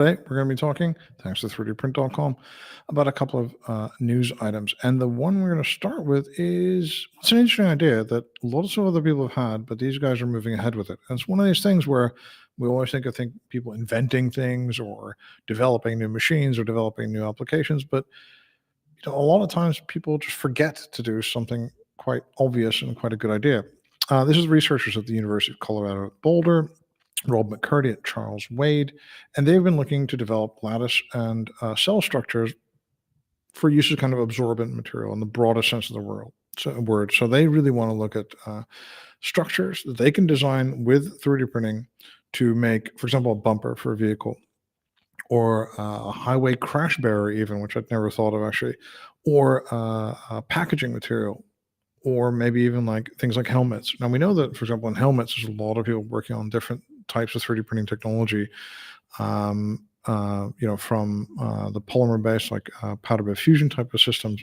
Today, we're going to be talking, thanks to 3dprint.com, about a couple of news items. And the one we're going to start with is it's an interesting idea that lots of other people have had, but these guys are moving ahead with it. And it's one of these things where we always think people inventing things or developing new machines or developing new applications, but a lot of times people just forget to do something quite obvious and quite a good idea. This is researchers at the University of Colorado Boulder, Rob Maccurdy at Charles Wade, and they've been looking to develop lattice and cell structures for use as kind of absorbent material in the broadest sense of the word. So they really want to look at structures that they can design with 3D printing to make, for example, a bumper for a vehicle, or a highway crash barrier, even, which I'd never thought of actually, or packaging material, or maybe even like things like helmets. Now we know that, for example, in helmets, there's a lot of people working on different types of 3D printing technology. From the polymer-based, like powder bed fusion type of systems,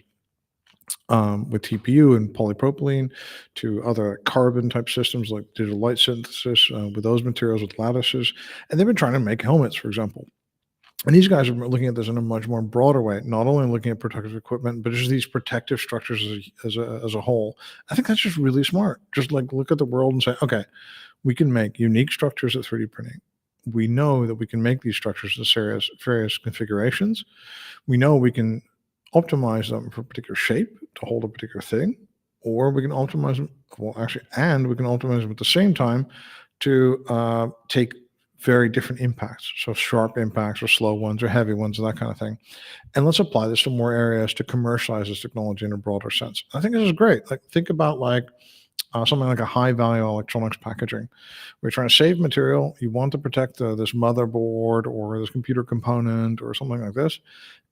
with TPU and polypropylene, to other carbon type systems like digital light synthesis with those materials with lattices. And they've been trying to make helmets, for example. And these guys are looking at this in a much more broader way, not only looking at protective equipment, but just these protective structures as a whole. I think that's just really smart. Just like look at the world and say, okay, we can make unique structures at 3D printing. We know that we can make these structures in various configurations. We know we can optimize them for a particular shape to hold a particular thing, or we can optimize them, and we can optimize them at the same time to take very different impacts. So sharp impacts or slow ones or heavy ones and that kind of thing. And let's apply this to more areas to commercialize this technology in a broader sense. I think this is great. Like think about something like a high value electronics packaging. We're trying to save material. You want to protect this motherboard or this computer component or something like this.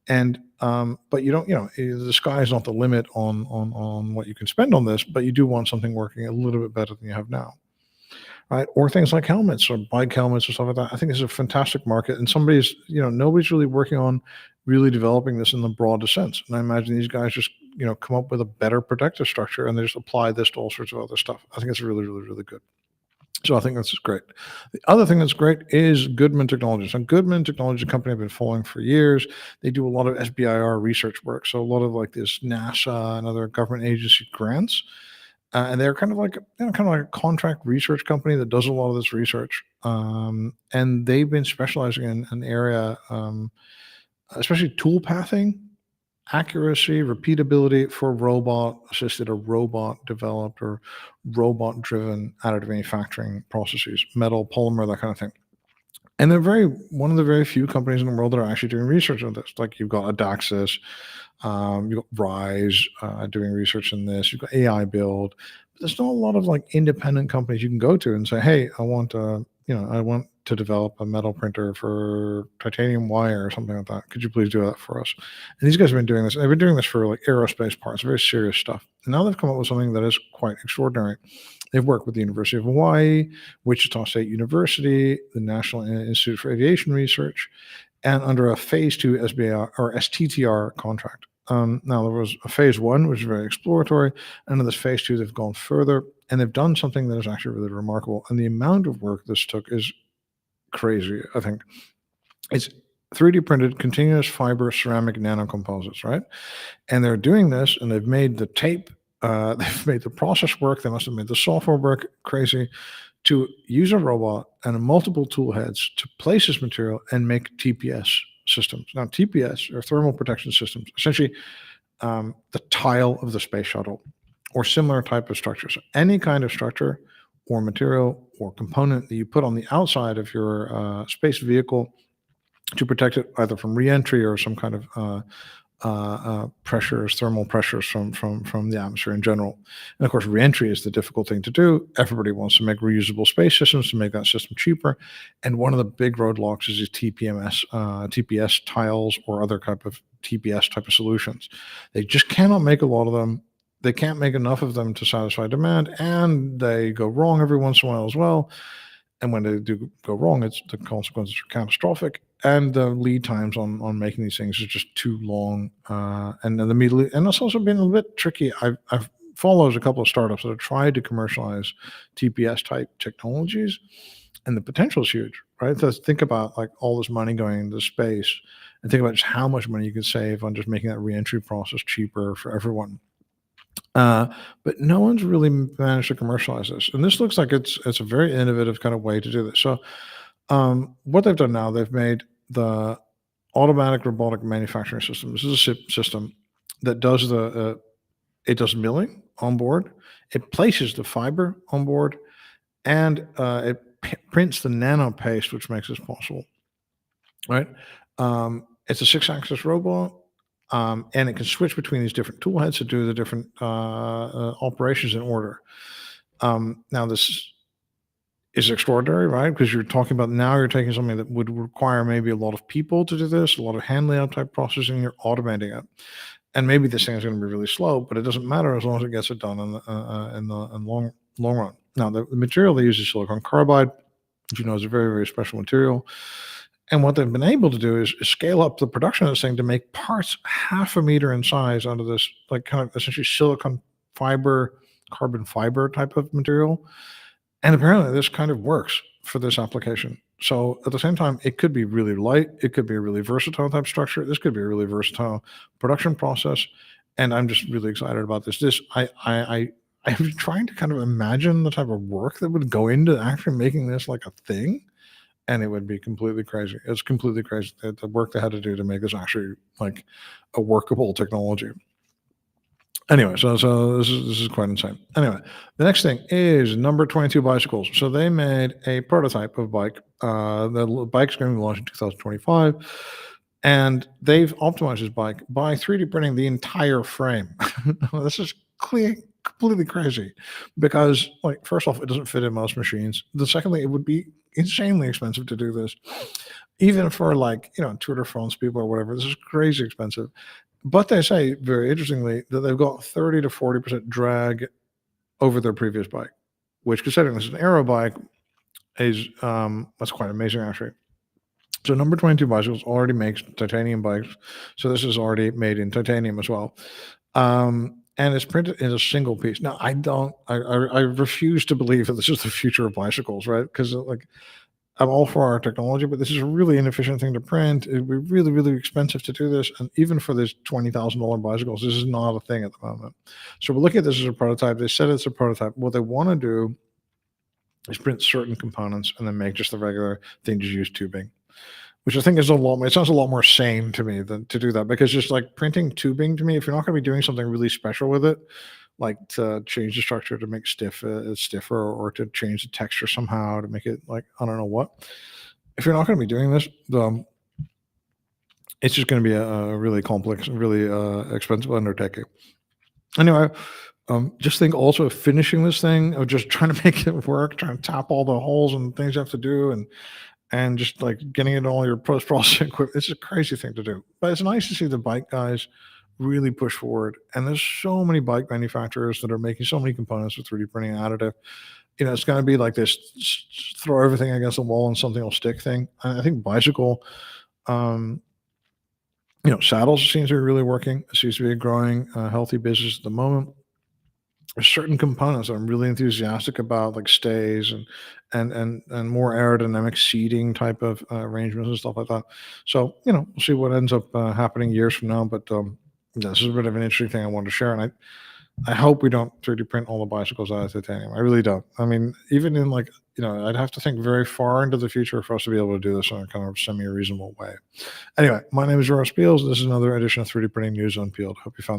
And but you don't, the sky is not the limit on what you can spend on this, but you do want something working a little bit better than you have now. Right? Or things like helmets or bike helmets or stuff like that. I think it's a fantastic market, and nobody's really working on really developing this in the broadest sense. And I imagine these guys just, come up with a better protective structure and they just apply this to all sorts of other stuff. I think it's really, really, really good. So I think that's just great. The other thing that's great is Goodman Technologies. And Goodman Technologies is a company I've been following for years. They do a lot of SBIR research work. So a lot of like this NASA and other government agency grants. And they're kind of like a contract research company that does a lot of this research. And they've been specializing in an area, especially tool pathing, accuracy, repeatability for robot-assisted or robot-developed or robot-driven additive manufacturing processes, metal, polymer, that kind of thing. And they're one of the very few companies in the world that are actually doing research on this. Like you've got Adaxis, you've got Rise doing research in this. You've got AI Build. But there's not a lot of like independent companies you can go to and say, hey, I want to develop a metal printer for titanium wire or something like that. Could you please do that for us? And these guys have been doing this. They've been doing this for like aerospace parts, very serious stuff. And now they've come up with something that is quite extraordinary. They've worked with the University of Hawaii, Wichita State University, the National Institute of Aviation Research, and under a Phase II STTR contract. Now, there was a Phase I, which is very exploratory, and in this Phase II, they've gone further, and they've done something that is actually really remarkable. And the amount of work this took is crazy, I think. It's 3D printed continuous fiber ceramic nanocomposites, right? And they're doing this, and they've made the tape, they've made the process work, they must have made the software work crazy, to use a robot and multiple tool heads to place this material and make TPS systems. Now, TPS, or thermal protection systems, essentially the tile of the space shuttle or similar type of structure. So any kind of structure or material or component that you put on the outside of your space vehicle to protect it either from re-entry or some kind of thermal pressures from the atmosphere in general. And of course, re-entry is the difficult thing to do. Everybody wants to make reusable space systems to make that system cheaper. And one of the big roadblocks is these TPS tiles or other type of TPS type of solutions. They just cannot make a lot of them. They can't make enough of them to satisfy demand, and they go wrong every once in a while as well. And when they do go wrong, the consequences are catastrophic. And the lead times on making these things is just too long. And it's also been a bit tricky. I've followed a couple of startups that have tried to commercialize TPS type technologies. and the potential is huge, right? So think about like all this money going into space, and think about just how much money you could save on just making that reentry process cheaper for everyone. Uh, but no one's really managed to commercialize this, and this looks like it's a very innovative kind of way to do this. So, what they've done now, they've made the automatic robotic manufacturing system. This is a system that does it does milling on board, it places the fiber on board, and it prints the nano paste, which makes this possible. Right? It's a six-axis robot, and it can switch between these different tool heads to do the different operations in order. Now, this is extraordinary, right? Because you're talking about now you're taking something that would require maybe a lot of people to do this, a lot of hand layout type processing. You're automating it, and maybe this thing is going to be really slow, but it doesn't matter as long as it gets it done in the long run. Now, the material they use is silicon carbide, which you know is a very very special material. And what they've been able to do is scale up the production of this thing to make parts half a meter in size out of this, like kind of essentially silicon fiber, carbon fiber type of material. And apparently, this kind of works for this application. So at the same time, it could be really light. It could be a really versatile type structure. This could be a really versatile production process. And I'm just really excited about this. I'm trying to kind of imagine the type of work that would go into actually making this like a thing, and it would be completely crazy. It's completely crazy the work they had to do to make this actually like a workable technology. Anyway, so this is quite insane. Anyway, the next thing is number 22 bicycles. So they made a prototype of bike. The bike's going to be launched in 2025, and they've optimized this bike by 3D printing the entire frame. This is completely crazy because, like, first off, it doesn't fit in most machines. The secondly, it would be insanely expensive to do this, even for like Tour de France people or whatever. This is crazy expensive. But they say, very interestingly, that they've got 30 to 40% drag over their previous bike, which, considering this is an aero bike, is that's quite amazing, actually. So number 22 bicycles already makes titanium bikes. So this is already made in titanium as well. And it's printed in a single piece. Now, I refuse to believe that this is the future of bicycles, right? Because like, I'm all for our technology, but this is a really inefficient thing to print. It would be really, really expensive to do this. And even for this $20,000 bicycles, this is not a thing at the moment. So we're looking at this as a prototype. They said it's a prototype. What they want to do is print certain components and then make just the regular thing, just use tubing, which I think is it sounds a lot more sane to me than to do that, because just like printing tubing to me, if you're not going to be doing something really special with it, like to change the structure to make it stiffer, or to change the texture somehow to make it like, I don't know what. If you're not going to be doing this, it's just going to be a really complex, really expensive undertaking. Anyway, just think also of finishing this thing, of just trying to make it work, trying to tap all the holes and things you have to do, and just like getting it all your post-processing equipment. It's a crazy thing to do, but it's nice to see the bike guys really push forward. And there's so many bike manufacturers that are making so many components with 3D printing and additive. It's going to be like this throw everything against the wall and something will stick thing. And I think bicycle, saddles seems to be really working. It seems to be a growing, healthy business at the moment. There's certain components that I'm really enthusiastic about, like stays and more aerodynamic seating type of arrangements and stuff like that. So we'll see what ends up happening years from now. But this is a bit of an interesting thing I wanted to share, and I hope we don't 3D print all the bicycles out of titanium. I really don't. I mean, even in like I'd have to think very far into the future for us to be able to do this in a kind of semi-reasonable way. Anyway, my name is Ross Beals. This is another edition of 3D Printing News Unpeeled. Hope you found